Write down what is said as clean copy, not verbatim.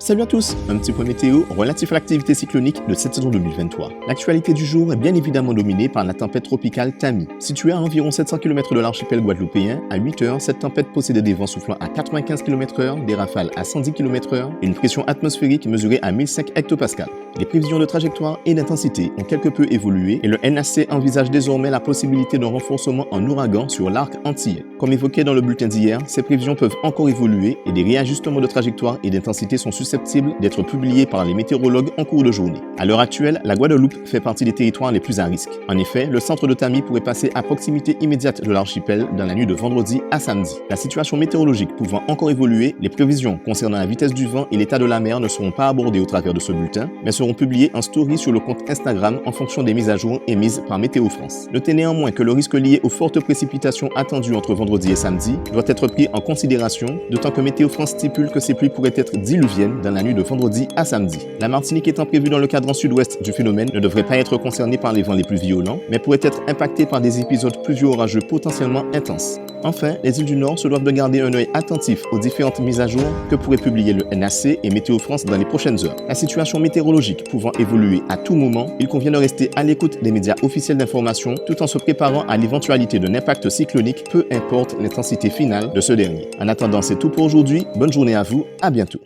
Salut à tous, un petit point météo relatif à l'activité cyclonique de cette saison 2023. L'actualité du jour est bien évidemment dominée par la tempête tropicale Tami. Située à environ 700 km de l'archipel guadeloupéen, à 8 heures, cette tempête possédait des vents soufflant à 95 km/h, des rafales à 110 km/h et une pression atmosphérique mesurée à 1005 hectopascales. Les prévisions de trajectoire et d'intensité ont quelque peu évolué et le NAC envisage désormais la possibilité d'un renforcement en ouragan sur l'arc antillais. Comme évoqué dans le bulletin d'hier, ces prévisions peuvent encore évoluer et des réajustements de trajectoire et d'intensité sont susceptibles d'être publiés par les météorologues en cours de journée. À l'heure actuelle, la Guadeloupe fait partie des territoires les plus à risque. En effet, le centre de Tami pourrait passer à proximité immédiate de l'archipel dans la nuit de vendredi à samedi. La situation météorologique pouvant encore évoluer, les prévisions concernant la vitesse du vent et l'état de la mer ne seront pas abordées au travers de ce bulletin, mais seront publiées en story sur le compte Instagram en fonction des mises à jour émises par Météo France. Notez néanmoins que le risque lié aux fortes précipitations attendues entre vendredi et samedi doit être pris en considération, d'autant que Météo France stipule que ces pluies pourraient être diluviennes dans la nuit de vendredi à samedi. La Martinique étant prévue dans le cadran sud-ouest du phénomène ne devrait pas être concernée par les vents les plus violents, mais pourrait être impactée par des épisodes pluvieux orageux potentiellement intenses. Enfin, les îles du Nord se doivent de garder un œil attentif aux différentes mises à jour que pourrait publier le NAC et Météo France dans les prochaines heures. La situation météorologique pouvant évoluer à tout moment, il convient de rester à l'écoute des médias officiels d'information tout en se préparant à l'éventualité d'un impact cyclonique, peu importe l'intensité finale de ce dernier. En attendant, c'est tout pour aujourd'hui. Bonne journée à vous, à bientôt.